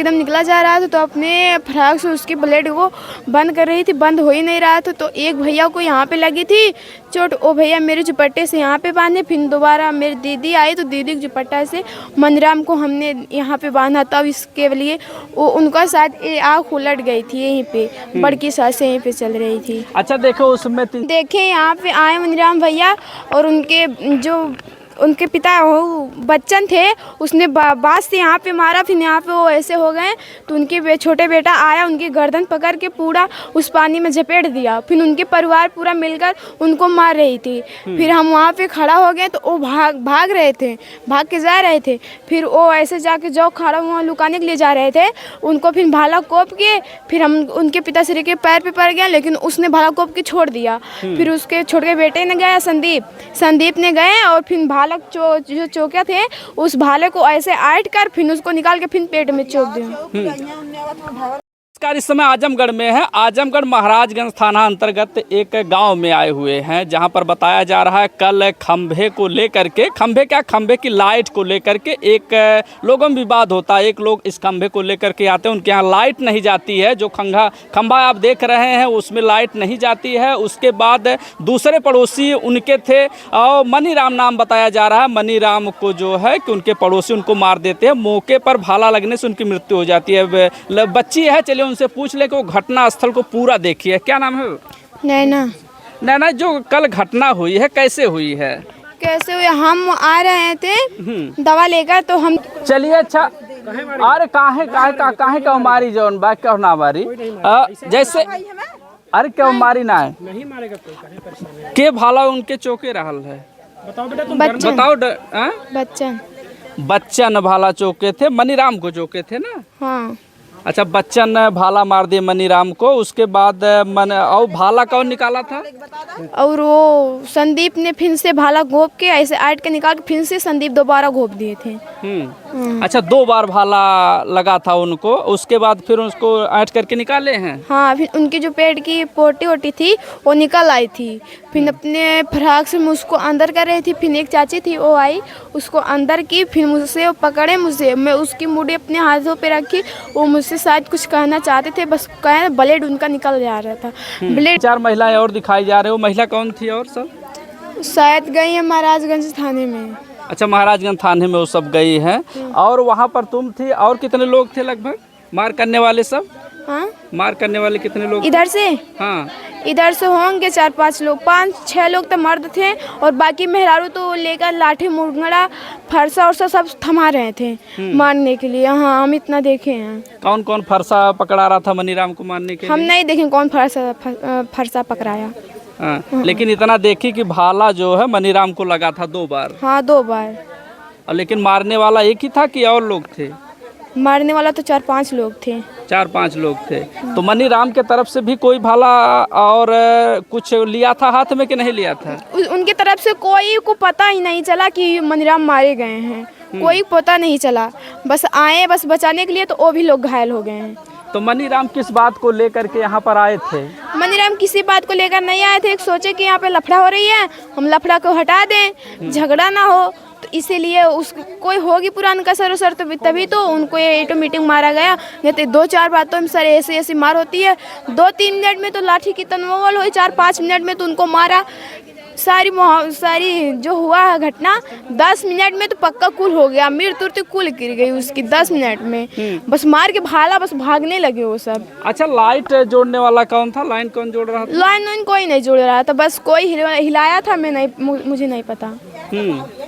एकदम निकला जा रहा था तो अपने फ्राक से उसकी ब्लेड को बंद कर रही थी, बंद हो ही नहीं रहा था। तो एक भैया को यहाँ पे लगी थी चोट, वो भैया मेरे दुपट्टे से यहाँ पे बांधे। फिर दोबारा मेरी दीदी आई तो दीदी के दुपट्टा से मनीराम को हमने यहाँ पे बांधा। तब इसके लिए वो उनका साथ आँख उलट गई थी, यहीं पे बड़की सांसें यहीं पे चल रही थी। अच्छा देखो उसमें देखे यहाँ पे आए मनीराम भैया और उनके पिता वो बच्चन थे, उसने बाँस से यहाँ पे मारा। फिर यहाँ पे वो ऐसे हो गए तो उनके छोटे बेटा आया, उनकी गर्दन पकड़ के पूरा उस पानी में झपेट दिया। फिर उनके परिवार पूरा मिलकर उनको मार रही थी। फिर हम वहाँ पे खड़ा हो गए तो वो भाग रहे थे, भाग के जा रहे थे। फिर वो ऐसे जाके जो खड़ा वहाँ लुकाने के लिए जा रहे थे, उनको फिर भाला कोप के फिर हम उनके पिताश्री के पैर पे पड़ गया, लेकिन उसने भाला कोप के छोड़ दिया। फिर उसके छोटे बेटे ने गया संदीप ने गए और फिर भाला जो चौकिया थे उस भाले को ऐसे आट कर फिर उसको निकाल के फिर पेट में चौक दिया। इस समय आजमगढ़ में है। आजमगढ़ महाराजगंज थाना अंतर्गत एक गांव में आए हुए हैं, जहां पर बताया जा रहा है कल खंभे को लेकर के, खंभे की लाइट को लेकर के एक लोगों में विवाद होता है। एक लोग इस खंभे को लेकर के आते हैं, उनके यहाँ लाइट नहीं जाती है। जो खंभा आप देख रहे हैं उसमें लाइट नहीं जाती है। उसके बाद दूसरे पड़ोसी उनके थे और मनीराम नाम बताया जा रहा है। मनीराम को जो है कि उनके पड़ोसी उनको मार देते हैं। मौके पर भाला लगने से उनकी मृत्यु हो जाती है। बच्ची है, चलिए उनसे पूछ ले कि वो घटना स्थल को पूरा देखी है। क्या नाम है? नैना। जो कल घटना हुई है कैसे हुई है? कैसे हुई? हम आ रहे थे दवा लेकर तो हम चलिए। अच्छा अरे काहे का मारी जौन बा क्यों ना मारी जैसे अरे क्यों मारी ना है नहीं मारेगा कोई के भाला उनके चौके रहल है। बताओ बेटा तुम बताओ। बच्चन भाला चौके थे, मनीराम को चौके थे ना? हाँ। अच्छा बच्चन भाला मार दिए मनीराम को। उसके बाद और भाला कौन निकाला था? और वो संदीप ने फिर से भाला घोप के ऐसे आट के निकाल के फिर से संदीप दोबारा घोप दिए थे। अच्छा 2 बार भाला लगा था उनको, उसके बाद फिर उसको आट करके निकाले हैं। हाँ, फिर उनकी जो पेट की पोटी थी वो निकल आई थी। फिर अपने फ्राक से उसको अंदर कर रही थी। फिर एक चाची थी वो आई, उसको अंदर की, फिर मुझसे वो पकड़े मुझसे। मैं उसकी मुड़ी अपने हाथों पे रखी, वो मुझसे शायद कुछ कहना चाहते थे, बस कहे ब्लेड उनका निकल जा रहा था। ब्लेड 4 महिलाएं और दिखाई जा रहे हो। महिला कौन थी और सब? शायद गई है महाराजगंज थाने में। अच्छा महाराजगंज थाने में वो सब गई हैं। और वहाँ पर तुम थी और कितने लोग थे लगभग मार करने वाले सब? हाँ, मार करने वाले कितने लोग इधर से? हाँ, इधर से होंगे 4-5 लोग, 5-6 लोग तो मर्द थे और बाकी मेहरारू तो लेकर लाठी मुरगड़ा फरसा और सब थमा रहे थे मारने के लिए। हाँ, हम इतना देखे हैं। कौन कौन फरसा पकड़ा रहा था मनीराम को मारने के लिए? हम नहीं देखे कौन फरसा पकड़ाया। हाँ, लेकिन इतना देखी कि भाला जो है मनीराम को लगा था 2 बार। हाँ, 2 बार। लेकिन मारने वाला एक ही था कि और लोग थे? मारने वाला तो 4-5 लोग थे। 4-5 लोग थे। तो मनीराम के तरफ से भी कोई भाला और कुछ लिया था हाथ में कि नहीं लिया था? उनके तरफ से कोई को पता ही नहीं चला कि मनीराम मारे गए हैं। कोई पता नहीं चला, बस आए बस बचाने के लिए, तो वो भी लोग घायल हो गए हैं। तो मनीराम किस बात को लेकर के यहाँ पर आए थे? मनीराम किसी बात को लेकर नहीं आए थे। सोचे कि यहाँ पे लफड़ा हो रही है, हम लफड़ा को हटा दें, झगड़ा ना हो, तो इसीलिए उस कोई होगी पुरान कसर उसर तो तभी तो उनको ये मीटिंग मारा गया। नहीं तो 2-4 बातों में सर ऐसी मार होती है। 2-3 मिनट में तो लाठी की तनमोल हुई, 4-5 मिनट में तो उनको मारा। सारी जो हुआ है घटना 10 मिनट में तो पक्का कुल हो गया। मृत्यु कुल गिर गई उसकी 10 मिनट में। बस मार के भाला बस भागने लगे वो सब। अच्छा लाइट जोड़ने वाला कौन था? लाइन कौन जोड़ रहा था? लाइन कोई नहीं जोड़ रहा था, बस कोई हिलाया था, मुझे नहीं पता।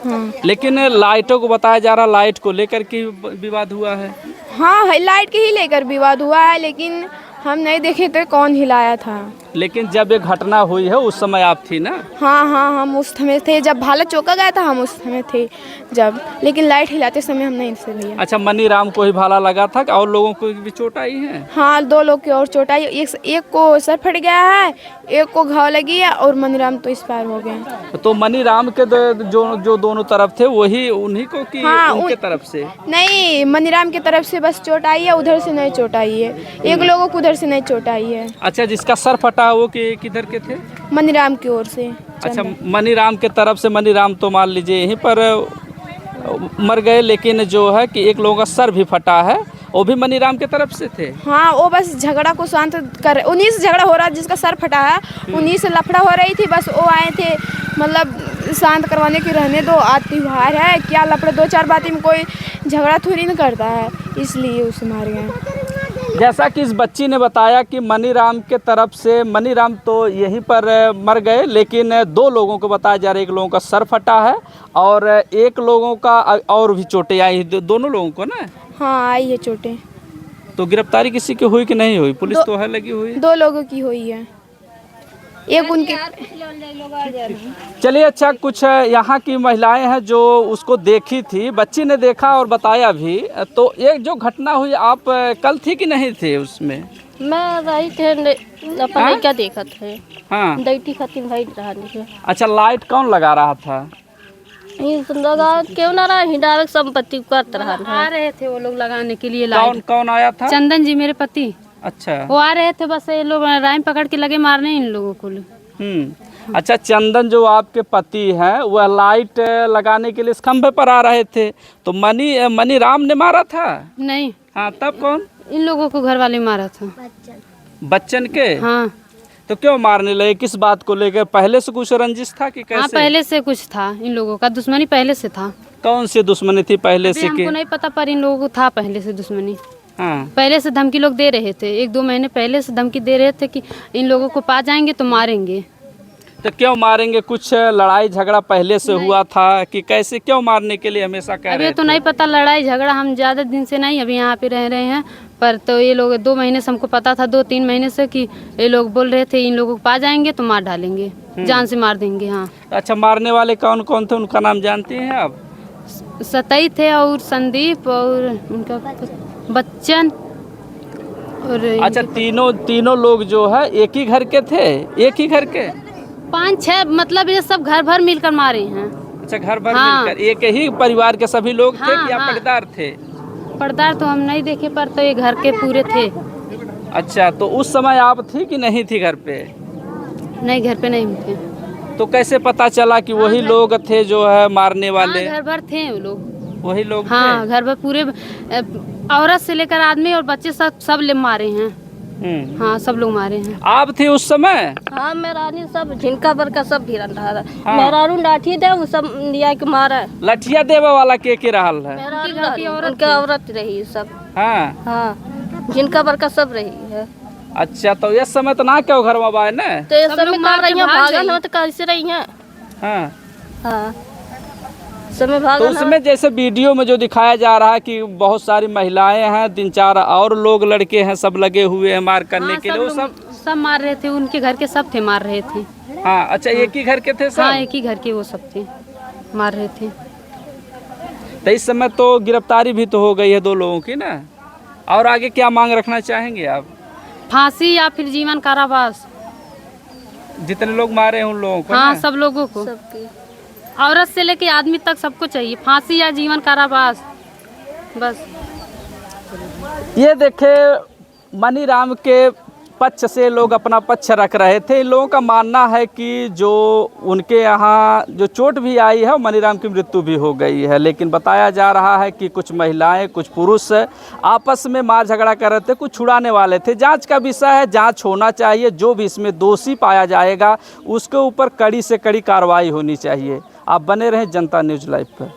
हाँ। लेकिन लाइटों को बताया जा रहा लाइट को लेकर के विवाद हुआ है। हाँ, लाइट के ही लेकर विवाद हुआ है, लेकिन हम नहीं देखे थे कौन हिलाया था। लेकिन जब ये घटना हुई है उस समय आप थी ना? हाँ, हम उस समय थे जब भाला चौका गया था, हम उस समय थे जब, लेकिन लाइट हिलाते समय हम नहीं थे भैया। अच्छा मनीराम को ही भाला लगा था और लोगों को भी चोट आई है? हाँ, 2 लोग की और चोट आई। एक को सर फट गया है, एक को घाव लगी है और मनीराम तो इस पार हो गए। तो मनीराम के जो दोनों तरफ थे वही उन्हीं को कि उनके तरफ से? नहीं, मनीराम की तरफ से बस चोट आई है, उधर से नहीं चोट आई है। एक लोगों को उधर से नहीं चोट आई है। अच्छा जिसका सर फटा वो किधर के थे? मनीराम की ओर से। अच्छा मनीराम के तरफ से। मनीराम तो मान लीजिए यहीं पर मर गए, लेकिन जो है कि एक लोगों का सर भी फटा है वो भी मनीराम की तरफ से थे? हाँ, वो बस झगड़ा को शांत कर, उन्हीं से झगड़ा हो रहा है, जिसका सर फटा है उन्हीं से लफड़ा हो रही थी। बस वो आए थे मतलब शांत करवाने की, रहने दो, आज त्योहार है, क्या लफड़ा, 2-4 बातें में कोई झगड़ा थोड़ी ना करता है, इसलिए उसे मार गए। जैसा कि इस बच्ची ने बताया कि मनीराम के तरफ से, मनीराम तो यहीं पर मर गए, लेकिन 2 लोगों को बताया जा रहा है, एक लोगों का सर फटा है और एक लोगों का और भी चोटें आई, दोनों लोगों को ना। हाँ, आई है चोटें। तो गिरफ्तारी किसी की हुई कि नहीं हुई? पुलिस तो है लगी हुई? 2 लोगों की हुई है, एक उनके। चलिए, अच्छा, कुछ यहाँ की महिलाएं हैं जो उसको देखी थी, बच्ची ने देखा और बताया भी। तो एक जो घटना हुई, आप कल थी कि नहीं थे उसमें? मैं रही थे अपन क्या देखा थे। हाँ, दैटी खातिर भाई रहा नहीं। अच्छा, लाइट कौन लगा रहा था? लगा क्यों ना रहा, हिडारक संपत्ति करते रहा आ रहे थे वो लोग लगाने के लिए कौन लाइट। कौन आया था? चंदन जी मेरे पति, अच्छा। वो आ रहे थे, बस ये लोग राइम पकड़ के लगे मारने इन लोगों को। अच्छा, चंदन जो आपके पति हैं, वह लाइट लगाने के लिए इस खंभे पर आ रहे थे, तो मनीराम ने मारा था? नहीं, हाँ, तब कौन? इन लोगों को घर वाले मारा था। बच्चन के? हाँ तो क्यों मारने लगे, किस बात को लेकर? पहले से कुछ रंजिश था कि कैसे? हाँ, पहले से कुछ था, इन लोगों का दुश्मनी पहले से था। कौन सी दुश्मनी थी पहले अभी से हमको के? नहीं पता, पर इन लोगों को था पहले से दुश्मनी। हाँ, पहले से धमकी लोग दे रहे थे, 1-2 महीने पहले से धमकी दे रहे थे कि इन लोगों को पा जाएंगे तो मारेंगे। तो क्यों मारेंगे? कुछ लड़ाई झगड़ा पहले से हुआ था कि कैसे, क्यों मारने के लिए हमेशा कह अभी रहे तो थे? नहीं पता, लड़ाई झगड़ा हम ज़्यादा दिन से नहीं, अभी यहाँ पे रह रहे हैं, पर तो ये लोग 2 महीने से हमको पता था, 2-3 महीने से, कि ये लोग बोल रहे थे इन लोगों को पा जाएंगे तो मार डालेंगे, जान से मार देंगे। हाँ। अच्छा, मारने वाले कौन कौन थे, उनका नाम जानती हैं आप? सतई थे और संदीप और उनका बच्चन और अच्छा, तीनों लोग जो है एक ही घर के थे? एक ही घर के? 5-6, मतलब ये सब घर भर मिलकर मारे हैं। अच्छा, घर भर हाँ। मिलकर एक ही परिवार के सभी लोग थे हाँ, कि हाँ। पटदार थे? पर्दार तो हम नहीं देखे, पर तो ये घर के पूरे थे। अच्छा, तो उस समय आप थी कि नहीं थी घर पे? नहीं, घर पे नहीं थे। तो कैसे पता चला कि वही लोग थे जो है मारने वाले? हाँ, घर भर थे वो लोग। वही लोग हाँ, थे? घर भर पूरे, औरत से लेकर आदमी और बच्चे सब ले मारे हैं। हाँ, सब लोग मारे हैं। आप थी उस समय? हाँ, मेहरानी सब झिनका भर का सब भिरन रहा था। हाँ। मेहरारू लाठी दे वो सब लिया के मारा। लठिया देवे वाला के रहल है? उनके औरत रही सब। हाँ, हाँ, झिनका भर का सब रही है। अच्छा, तो इस समय तो ना क्यों घर में बाय ना? तो ये सब सब लोग में मार कर के रही हैं, भाग भागन गई। हो तो कैसे रही हैं। हाँ, हाँ, समय तो भागन हो। उसमें जैसे वीडियो में जो दिखाया जा रहा है कि बहुत सारी महिलाएं हैं, 3-4 और लोग लड़के हैं, सब लगे हुए हैं मार करने हाँ, के लिए, वो सब? सब मार रहे थे, उनके घर के सब थे, मार रहे थे। हाँ, अच्छा, एक ही घर के थे सब? हाँ, एक ही घर के वो सब थे, मार रहे थे। तो इस समय तो गिरफ्तारी भी तो हो गई है 2 लोगों की ना, और आगे क्या मांग रखना चाहेंगे आप? फांसी या फिर जीवन कारावास। जितने लोग मारे हैं उन लोगों को हाँ, ना? सब लोगों को, सबकी औरत से लेके आदमी तक सबको चाहिए फांसी या जीवन कारावास, बस। ये देखे, मनीराम के पक्ष से लोग अपना पक्ष रख रहे थे। इन लोगों का मानना है कि जो उनके यहाँ जो चोट भी आई है, मनीराम की मृत्यु भी हो गई है, लेकिन बताया जा रहा है कि कुछ महिलाएं, कुछ पुरुष आपस में मार झगड़ा कर रहे थे, कुछ छुड़ाने वाले थे। जांच का विषय है, जांच होना चाहिए, जो भी इसमें दोषी पाया जाएगा उसके ऊपर कड़ी से कड़ी कार्रवाई होनी चाहिए। आप बने रहें जनता न्यूज़ लाइव पर।